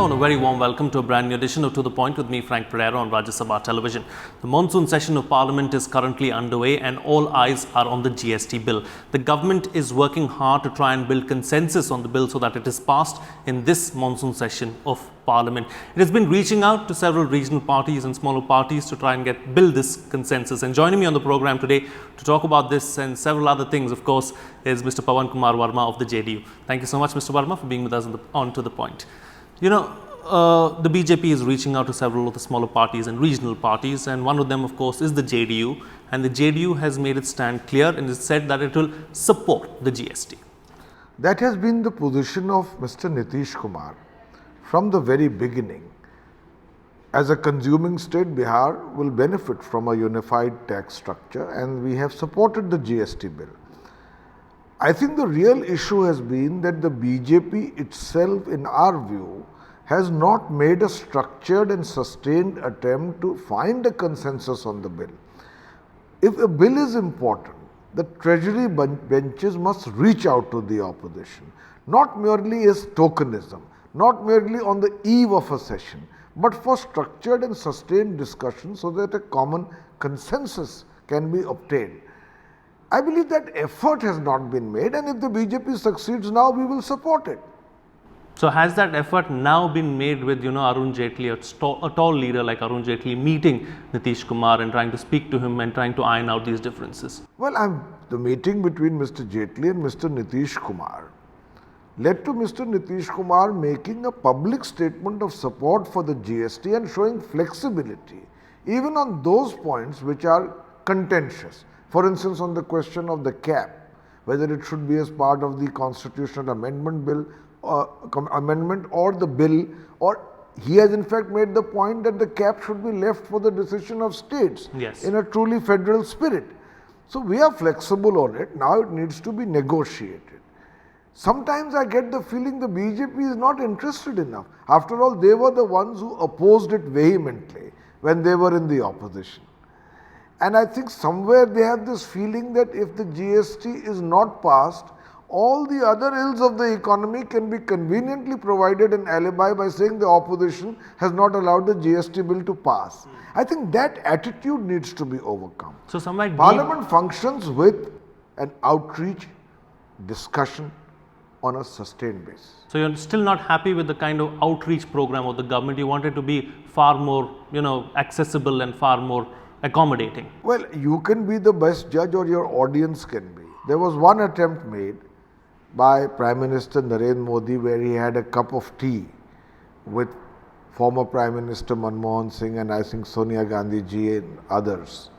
and a very warm welcome to a brand new edition of To The Point with me, Frank Pereira, on Rajya Sabha television. The monsoon session of Parliament is currently underway and all eyes are on the GST bill. The government is working hard to try and build consensus on the bill so that it is passed in this monsoon session of Parliament. It has been reaching out to several regional parties and smaller parties to try and build this consensus. And joining me on the program today to talk about this and several other things, of course, is Mr. Pavan Kumar Varma of the JDU. Thank you so much, Mr. Varma, for being with us on To The Point. You know, the BJP is reaching out to several of the smaller parties and regional parties, and one of them, of course, is the JDU. And the JDU has made its stand clear and has said that it will support the GST. That has been the position of Mr. Nitish Kumar from the very beginning. As a consuming state, Bihar will benefit from a unified tax structure, and we have supported the GST bill. I think the real issue has been that the BJP itself, in our view, has not made a structured and sustained attempt to find a consensus on the bill. If a bill is important, the treasury benches must reach out to the opposition, not merely as tokenism, not merely on the eve of a session, but for structured and sustained discussion so that a common consensus can be obtained. I believe that effort has not been made, and if the BJP succeeds now, we will support it. So has that effort now been made with, Arun Jaitley, a tall leader like Arun Jaitley, meeting Nitish Kumar and trying to speak to him and trying to iron out these differences? Well, the meeting between Mr. Jaitley and Mr. Nitish Kumar led to Mr. Nitish Kumar making a public statement of support for the GST and showing flexibility, even on those points which are contentious. For instance, on the question of the cap, whether it should be as part of the constitutional amendment bill, or the bill, or he has in fact made the point that the cap should be left for the decision of states in a truly federal spirit. So we are flexible on it. Now it needs to be negotiated. Sometimes I get the feeling the BJP is not interested enough. After all, they were the ones who opposed it vehemently when they were in the opposition. And I think somewhere they have this feeling that if the GST is not passed, all the other ills of the economy can be conveniently provided an alibi by saying the opposition has not allowed the GST bill to pass. I think that attitude needs to be overcome. So somewhere Parliament functions with an outreach discussion on a sustained basis. So you're still not happy with the kind of outreach program of the government. You want it to be far more, accessible and far more accommodating. Well, you can be the best judge or your audience can be. There was one attempt made by Prime Minister Narendra Modi where he had a cup of tea with former Prime Minister Manmohan Singh and I think Sonia Gandhi ji and others.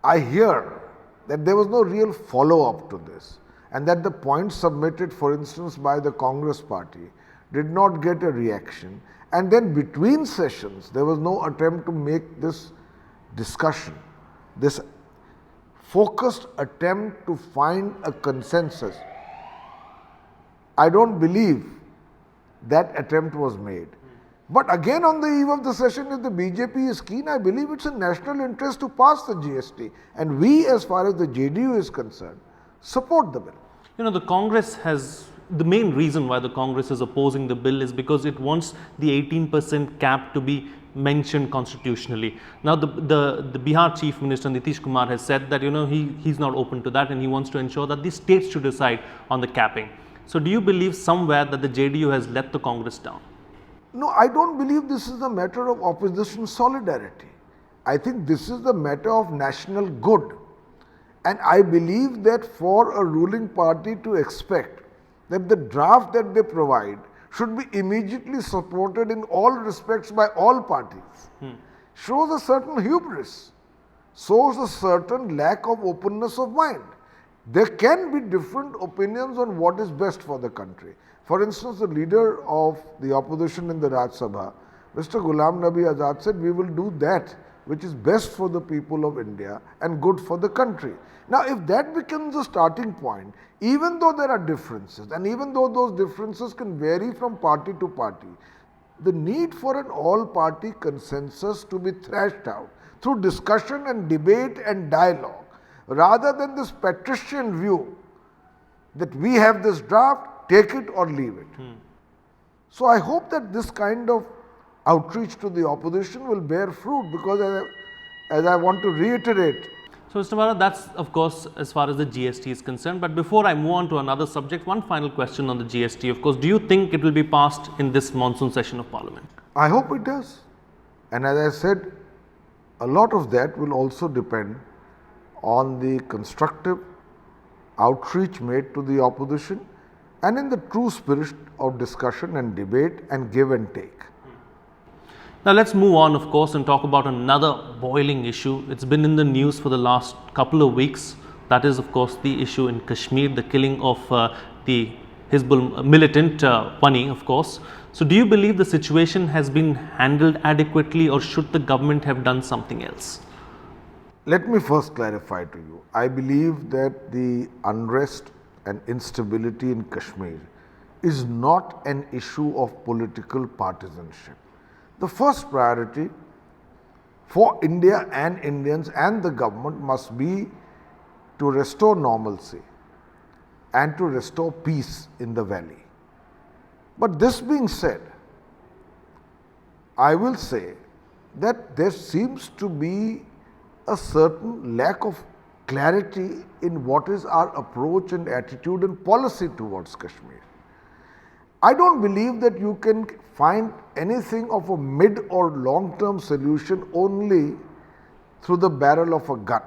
I hear that there was no real follow-up to this and that the points submitted, for instance, by the Congress party did not get a reaction, and then between sessions there was no attempt to make this discussion, this focused attempt to find a consensus. I don't believe that attempt was made. But again, on the eve of the session, if the BJP is keen, I believe it's a national interest to pass the GST. And we, as far as the JDU is concerned, support the bill. The main reason why the Congress is opposing the bill is because it wants the 18% cap to be mentioned constitutionally. Now, the Bihar Chief Minister Nitish Kumar has said that he's not open to that and he wants to ensure that the states should decide on the capping. So, do you believe somewhere that the JDU has let the Congress down? No, I don't believe this is a matter of opposition solidarity. I think this is the matter of national good. And I believe that for a ruling party to expect that the draft that they provide should be immediately supported in all respects by all parties, shows a certain hubris, shows a certain lack of openness of mind. There can be different opinions on what is best for the country. For instance, the leader of the opposition in the Rajya Sabha, Mr. Ghulam Nabi Azad, said we will do that which is best for the people of India and good for the country. Now, if that becomes a starting point, even though there are differences and even though those differences can vary from party to party, the need for an all-party consensus to be thrashed out through discussion and debate and dialogue, rather than this patrician view that we have this draft, take it or leave it. So I hope that this kind of outreach to the opposition will bear fruit, because as I want to reiterate, So, Mr. Varma, that's of course as far as the GST is concerned. But before I move on to another subject, one final question on the GST. Of course, do you think it will be passed in this monsoon session of Parliament? I hope it does. And as I said, a lot of that will also depend on the constructive outreach made to the opposition and in the true spirit of discussion and debate and give and take. Now, let's move on, of course, and talk about another boiling issue. It's been in the news for the last couple of weeks. That is, of course, the issue in Kashmir, the killing of the Hizbul militant, Pani, of course. So, do you believe the situation has been handled adequately, or should the government have done something else? Let me first clarify to you. I believe that the unrest and instability in Kashmir is not an issue of political partisanship. The first priority for India and Indians and the government must be to restore normalcy and to restore peace in the valley. But this being said, I will say that there seems to be a certain lack of clarity in what is our approach and attitude and policy towards Kashmir. I don't believe that you can find anything of a mid or long term solution only through the barrel of a gun.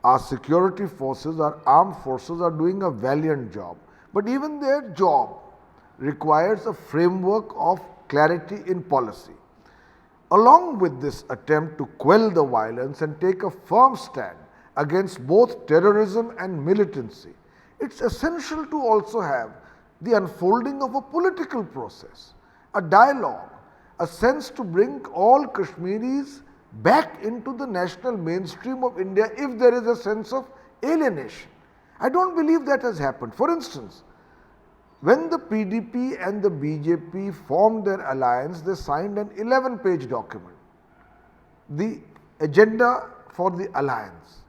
Our security forces, our armed forces are doing a valiant job, but even their job requires a framework of clarity in policy. Along with this attempt to quell the violence and take a firm stand against both terrorism and militancy, it's essential to also have the unfolding of a political process, a dialogue, a sense to bring all Kashmiris back into the national mainstream of India if there is a sense of alienation. I don't believe that has happened. For instance, when the PDP and the BJP formed their alliance, they signed an 11-page document, the agenda for the alliance,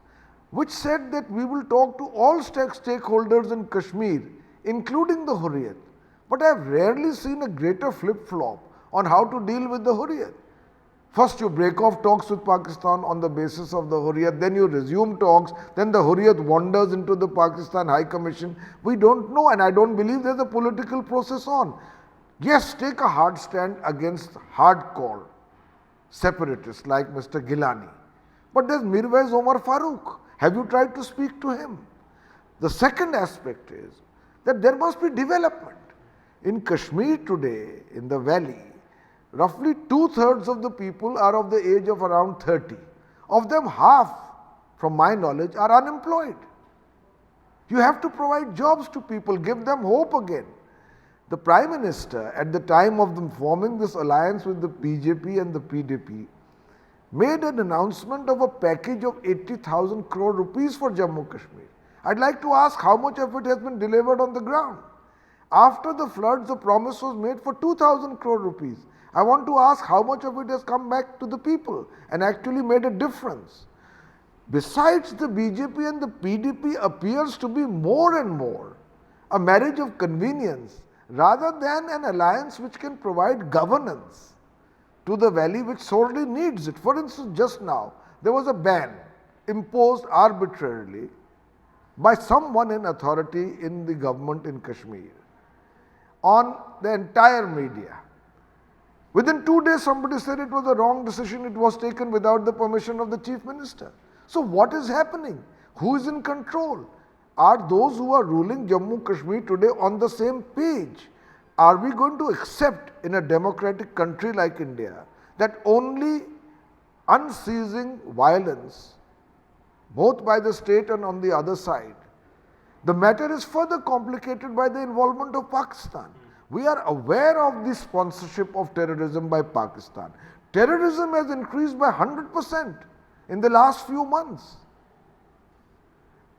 which said that we will talk to all stakeholders in Kashmir, including the Hurriyat. But I have rarely seen a greater flip-flop on how to deal with the Hurriyat. First you break off talks with Pakistan on the basis of the Hurriyat, then you resume talks, then the Hurriyat wanders into the Pakistan High Commission. We don't know, and I don't believe there's a political process on. Yes, take a hard stand against hardcore separatists like Mr. Gilani. But there's Mirwais Omar Farooq. Have you tried to speak to him? The second aspect is that there must be development. In Kashmir today, in the valley, roughly 2/3 of the people are of the age of around 30. Of them, half, from my knowledge, are unemployed. You have to provide jobs to people, give them hope again. The Prime Minister, at the time of them forming this alliance with the BJP and the PDP, made an announcement of a package of 80,000 crore rupees for Jammu Kashmir. I'd like to ask how much of it has been delivered on the ground. After the floods, the promise was made for 2,000 crore rupees. I want to ask how much of it has come back to the people and actually made a difference. Besides, the BJP and the PDP appears to be more and more a marriage of convenience rather than an alliance which can provide governance to the valley which sorely needs it. For instance, just now, there was a ban imposed arbitrarily by someone in authority in the government in Kashmir on the entire media. Within 2 days, somebody said it was a wrong decision, it was taken without the permission of the Chief Minister. So what is happening? Who is in control? Are those who are ruling Jammu Kashmir today on the same page? Are we going to accept in a democratic country like India that only unceasing violence, both by the state and on the other side? The matter is further complicated by the involvement of Pakistan. We are aware of the sponsorship of terrorism by Pakistan. Terrorism has increased by 100% in the last few months.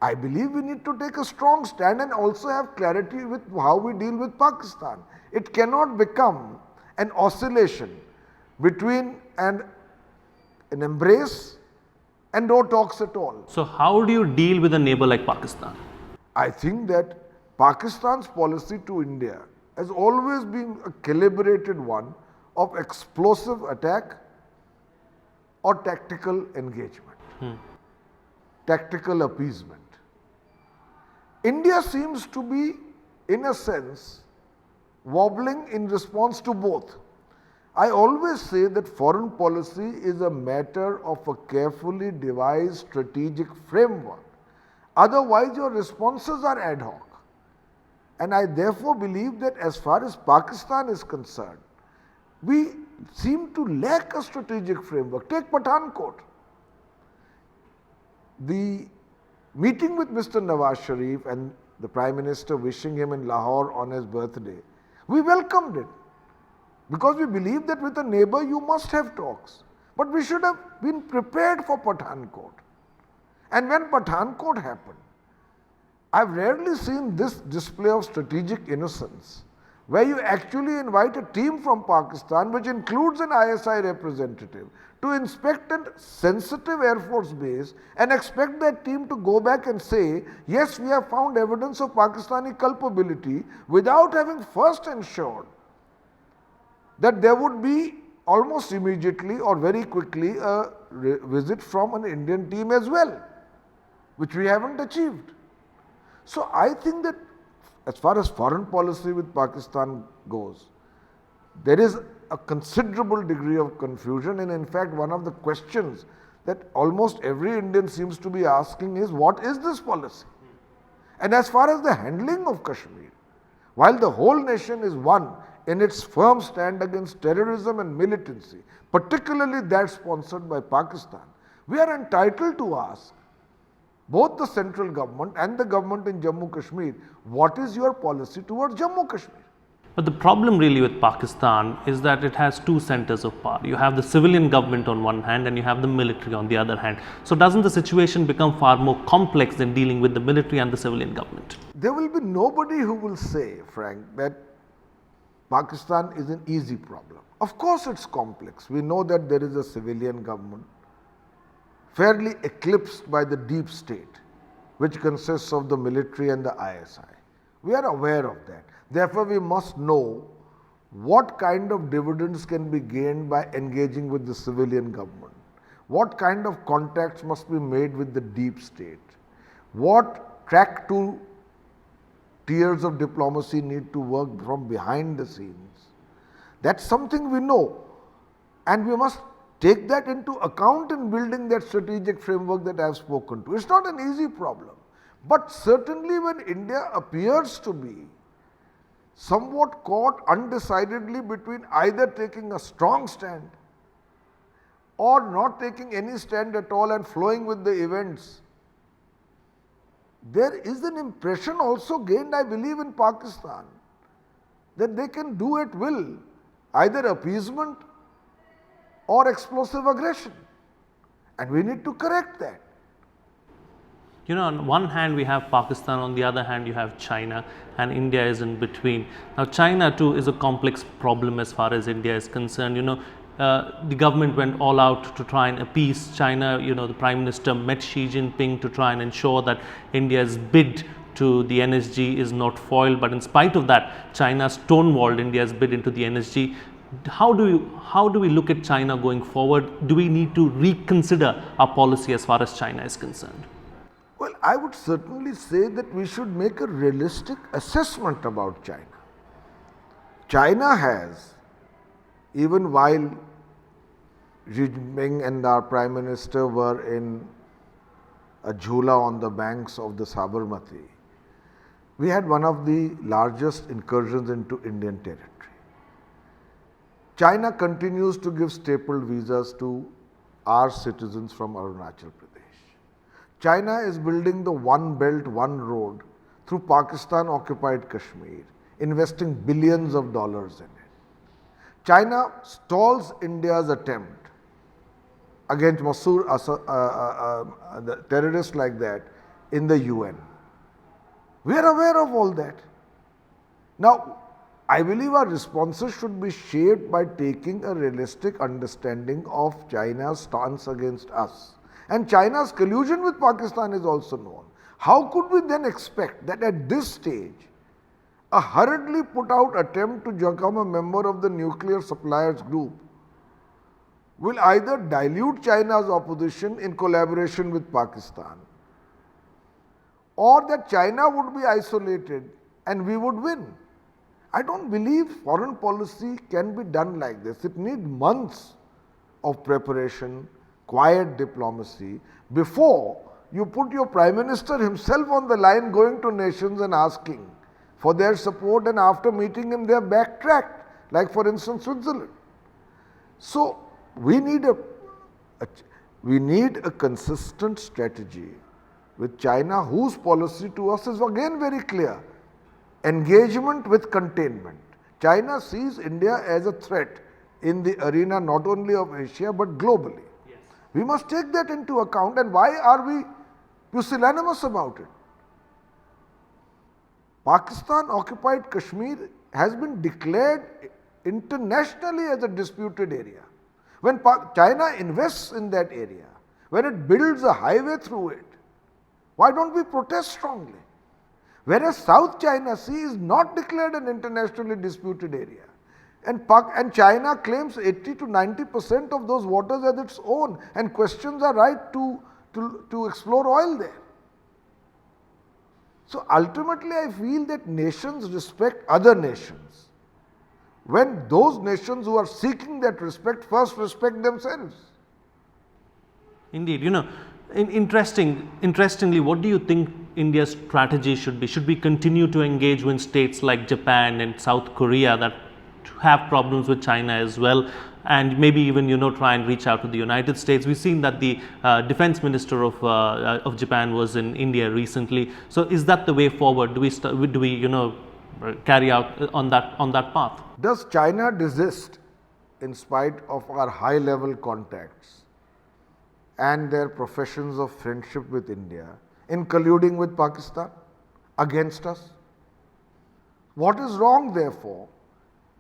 I believe we need to take a strong stand and also have clarity with how we deal with Pakistan. It cannot become an oscillation between an embrace and no talks at all. So, how do you deal with a neighbor like Pakistan? I think that Pakistan's policy to India, has always been a calibrated one of explosive attack or tactical engagement, tactical appeasement. India seems to be, in a sense, wobbling in response to both. I always say that foreign policy is a matter of a carefully devised strategic framework. Otherwise, your responses are ad hoc. And I therefore believe that as far as Pakistan is concerned, we seem to lack a strategic framework. Take Pathankot. The meeting with Mr. Nawaz Sharif and the Prime Minister wishing him in Lahore on his birthday, we welcomed it because we believe that with a neighbor you must have talks. But we should have been prepared for Pathankot. And when Pathankot happened, I've rarely seen this display of strategic innocence, where you actually invite a team from Pakistan, which includes an ISI representative, to inspect a sensitive Air Force base and expect that team to go back and say, yes, we have found evidence of Pakistani culpability, without having first ensured that there would be almost immediately or very quickly a visit from an Indian team as well, which we haven't achieved. So I think that as far as foreign policy with Pakistan goes, there is a considerable degree of confusion, and in fact one of the questions that almost every Indian seems to be asking is, what is this policy? And as far as the handling of Kashmir, while the whole nation is one in its firm stand against terrorism and militancy, particularly that sponsored by Pakistan, we are entitled to ask both the central government and the government in Jammu Kashmir, what is your policy towards Jammu Kashmir? But the problem really with Pakistan is that it has two centers of power. You have the civilian government on one hand and you have the military on the other hand. So doesn't the situation become far more complex than dealing with the military and the civilian government? There will be nobody who will say, Frank, that Pakistan is an easy problem. Of course it's complex. We know that there is a civilian government fairly eclipsed by the deep state, which consists of the military and the ISI. We are aware of that. Therefore, we must know what kind of dividends can be gained by engaging with the civilian government, what kind of contacts must be made with the deep state, what track to tiers of diplomacy need to work from behind the scenes. That's something we know, and we must take that into account in building that strategic framework that I have spoken to. It's not an easy problem, but certainly when India appears to be somewhat caught undecidedly between either taking a strong stand or not taking any stand at all and flowing with the events, there is an impression also gained, I believe, in Pakistan that they can do at will either appeasement or explosive aggression, and we need to correct that. You know, on one hand we have Pakistan, on the other hand you have China, and India is in between. Now China too is a complex problem as far as India is concerned. You know, the government went all out to try and appease China. You know, the Prime Minister met Xi Jinping to try and ensure that India's bid to the NSG is not foiled, but in spite of that, China stonewalled India's bid into the NSG. How do we look at China going forward? Do we need to reconsider our policy as far as China is concerned? Well, I would certainly say that we should make a realistic assessment about China. China has, even while Xi Jinping and our Prime Minister were in a jhula on the banks of the Sabarmati, we had one of the largest incursions into Indian territory. China continues to give stapled visas to our citizens from Arunachal Pradesh. China is building the One Belt, One Road through Pakistan-occupied Kashmir, investing billions of dollars in it. China stalls India's attempt against Masood, the terrorists like that, in the UN. We are aware of all that. Now, I believe our responses should be shaped by taking a realistic understanding of China's stance against us. And China's collusion with Pakistan is also known. How could we then expect that at this stage, A hurriedly put out attempt to become a member of the nuclear suppliers group will either dilute China's opposition in collaboration with Pakistan, or that China would be isolated and we would win. I don't believe foreign policy can be done like this. It needs months of preparation, quiet diplomacy, before you put your Prime Minister himself on the line going to nations and asking for their support, and after meeting him they are backtracked, like for instance Switzerland. So we need a consistent strategy with China, whose policy to us is again very clear: engagement with containment. China sees India as a threat in the arena not only of Asia but globally. Yes. We must take that into account, and why are we pusillanimous about it? Pakistan occupied Kashmir has been declared internationally as a disputed area. When China invests in that area, when it builds a highway through it, why don't we protest strongly? Whereas South China Sea is not declared an internationally disputed area. And China claims 80 to 90% of those waters as its own, and questions are right to explore oil there. So ultimately I feel that nations respect other nations when those nations who are seeking that respect first respect themselves. Indeed, interestingly, what do you think India's strategy should be? Should we continue to engage with states like Japan and South Korea that have problems with China as well, and maybe even try and reach out to the United States? We've seen that the defense minister of Japan was in India recently. So is that the way forward? Do we carry out on that path? Does China desist in spite of our high level contacts and their professions of friendship with India in colluding with Pakistan against us? What is wrong, therefore,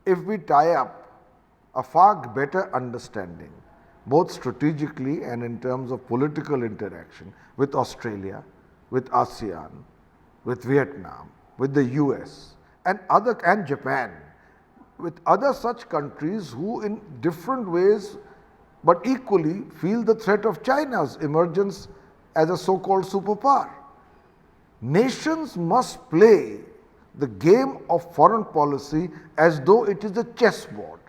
if we tie up a far better understanding, both strategically and in terms of political interaction, with Australia, with ASEAN, with Vietnam, with the US, and Japan, with other such countries who in different ways but equally feel the threat of China's emergence as a so-called superpower. Nations must play the game of foreign policy as though it is a chessboard.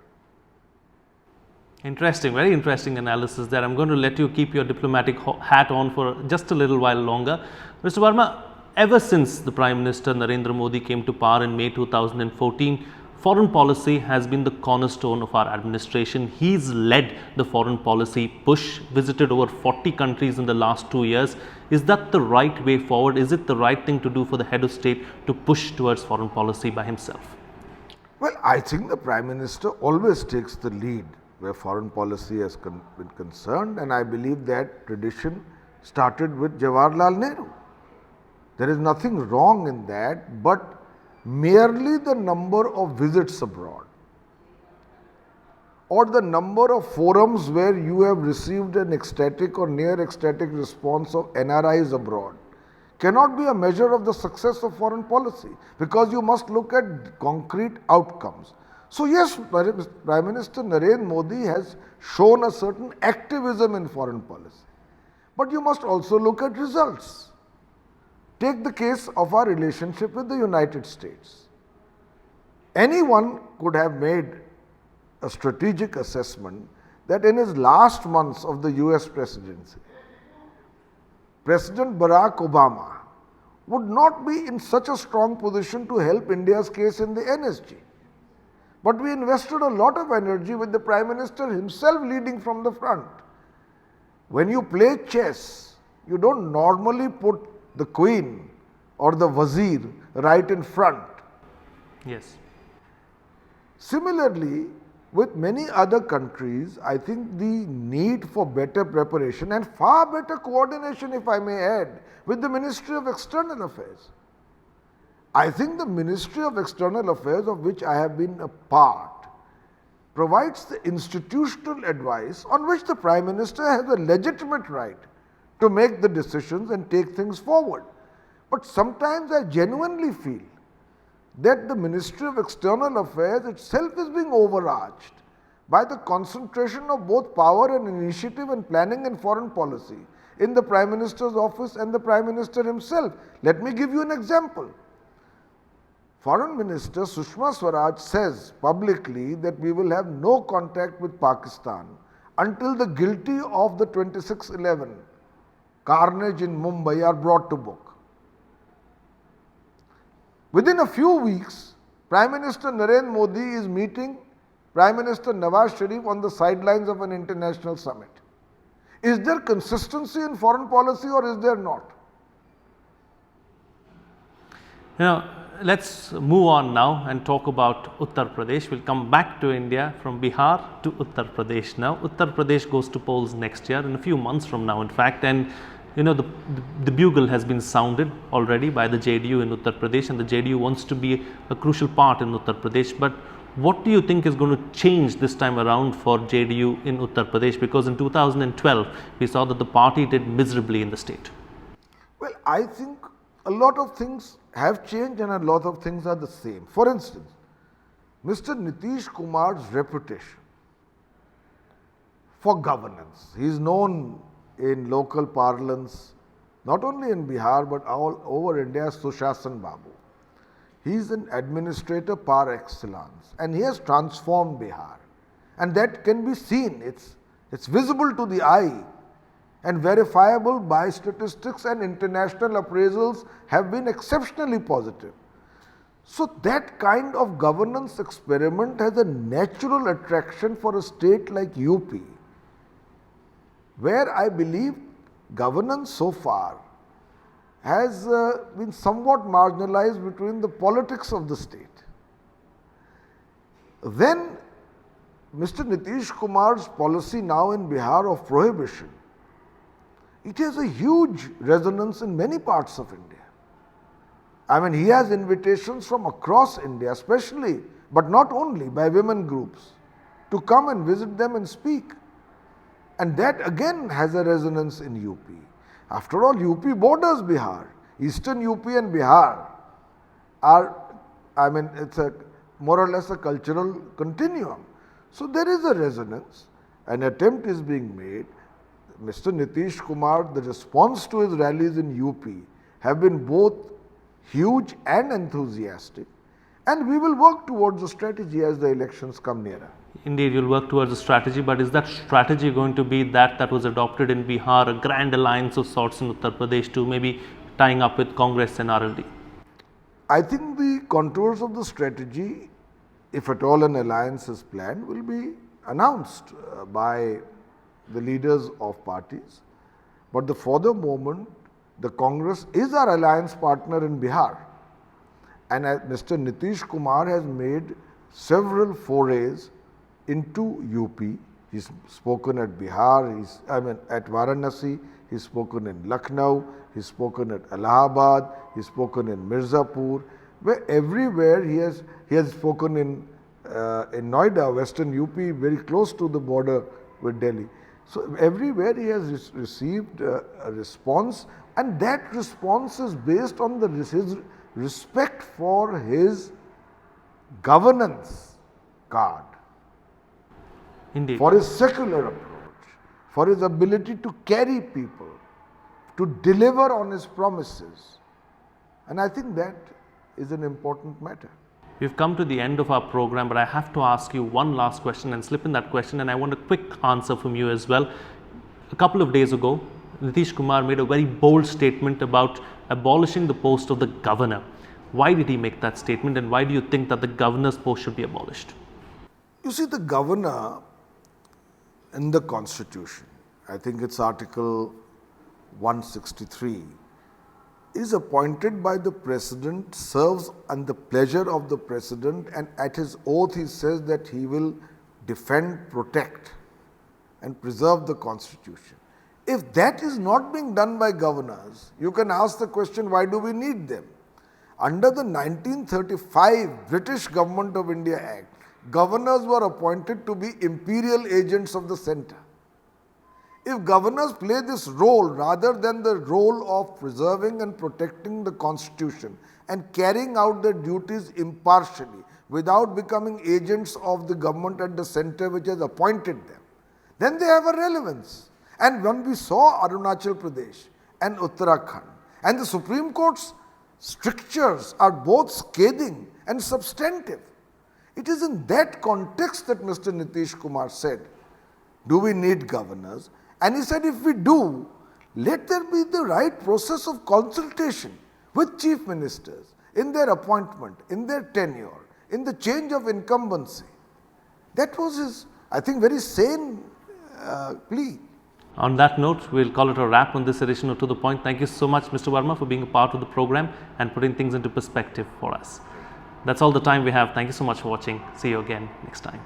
Interesting, very interesting analysis there. I'm going to let you keep your diplomatic hat on for just a little while longer. Mr. Varma, ever since the Prime Minister Narendra Modi came to power in May 2014, foreign policy has been the cornerstone of our administration. He's led the foreign policy push, visited over 40 countries in the last 2 years. Is that the right way forward? Is it the right thing to do for the head of state to push towards foreign policy by himself? Well, I think the Prime Minister always takes the lead where foreign policy has been concerned, and I believe that tradition started with Jawaharlal Nehru. There is nothing wrong in that, but merely the number of visits abroad or the number of forums where you have received an ecstatic or near ecstatic response of NRIs abroad cannot be a measure of the success of foreign policy, because you must look at concrete outcomes. So yes, Prime Minister Narendra Modi has shown a certain activism in foreign policy, but you must also look at results. Take the case of our relationship with the United States. Anyone could have made a strategic assessment that in his last months of the US presidency, President Barack Obama would not be in such a strong position to help India's case in the NSG. But we invested a lot of energy with the Prime Minister himself leading from the front. When you play chess, you don't normally put the queen or the wazir right in front. Yes. Similarly, with many other countries, I think the need for better preparation and far better coordination, if I may add, with the Ministry of External Affairs. I think the Ministry of External Affairs, of which I have been a part, provides the institutional advice on which the Prime Minister has a legitimate right to make the decisions and take things forward. But sometimes I genuinely feel that the Ministry of External Affairs itself is being overarched by the concentration of both power and initiative and planning and foreign policy in the Prime Minister's office and the Prime Minister himself. Let me give you an example. Foreign Minister Sushma Swaraj says publicly that we will have no contact with Pakistan until the guilty of the 26/11 carnage in Mumbai are brought to book. Within a few weeks, Prime Minister Narendra Modi is meeting Prime Minister Nawaz Sharif on the sidelines of an international summit. Is there consistency in foreign policy or is there not? Let's move on now and talk about Uttar Pradesh. We'll come back to India from Bihar to Uttar Pradesh now. Uttar Pradesh goes to polls next year, in a few months from now in fact, and the bugle has been sounded already by the JDU in Uttar Pradesh, and the JDU wants to be a crucial part in Uttar Pradesh. But what do you think is going to change this time around for JDU in Uttar Pradesh? Because in 2012, we saw that the party did miserably in the state. Well, I think a lot of things have changed and a lot of things are the same. For instance, Mr. Nitish Kumar's reputation for governance. He is known in local parlance, not only in Bihar but all over India as Sushasan Babu. He is an administrator par excellence and he has transformed Bihar, and that can be seen. It's visible to the eye and verifiable by statistics, and international appraisals have been exceptionally positive. So that kind of governance experiment has a natural attraction for a state like UP, where I believe governance so far has been somewhat marginalized between the politics of the state. Then Mr. Nitish Kumar's policy now in Bihar of prohibition, it has a huge resonance in many parts of India. I mean, he has invitations from across India, especially, but not only, by women groups, to come and visit them and speak. And that again has a resonance in UP. After all, UP borders Bihar. Eastern UP and Bihar are, it's a more or less a cultural continuum. So there is a resonance. An attempt is being made. Mr. Nitish Kumar, the response to his rallies in UP have been both huge and enthusiastic, and we will work towards a strategy as the elections come nearer. Indeed, you'll work towards a strategy, but is that strategy going to be that was adopted in Bihar, a grand alliance of sorts in Uttar Pradesh too, maybe tying up with Congress and RLD? I think the contours of the strategy, if at all an alliance is planned, will be announced by the leaders of parties. But for the moment, the Congress is our alliance partner in Bihar. And Mr. Nitish Kumar has made several forays into UP. He's spoken at Bihar, at Varanasi, he's spoken in Lucknow, he's spoken at Allahabad, he's spoken in Mirzapur, where everywhere he has spoken in Noida, Western UP, very close to the border with Delhi. So everywhere he has received a response, and that response is based on his respect for his governance card. Indeed. For his secular approach, for his ability to carry people, to deliver on his promises. And I think that is an important matter. We've come to the end of our program, but I have to ask you one last question and slip in that question, and I want a quick answer from you as well. A couple of days ago, Nitish Kumar made a very bold statement about abolishing the post of the governor. Why did he make that statement, and why do you think that the governor's post should be abolished? You see, the governor in the Constitution, I think it's Article 163, is appointed by the President, serves on the pleasure of the President, and at his oath he says that he will defend, protect and preserve the Constitution. If that is not being done by governors, you can ask the question, why do we need them? Under the 1935 British Government of India Act, governors were appointed to be imperial agents of the centre. If governors play this role rather than the role of preserving and protecting the Constitution and carrying out their duties impartially without becoming agents of the government at the center which has appointed them, then they have a relevance. And when we saw Arunachal Pradesh and Uttarakhand, and the Supreme Court's strictures are both scathing and substantive, it is in that context that Mr. Nitish Kumar said, do we need governors? And he said, if we do, let there be the right process of consultation with chief ministers in their appointment, in their tenure, in the change of incumbency. That was his, I think, very sane plea. On that note, we'll call it a wrap on this edition of To The Point. Thank you so much, Mr. Varma, for being a part of the program and putting things into perspective for us. That's all the time we have. Thank you so much for watching. See you again next time.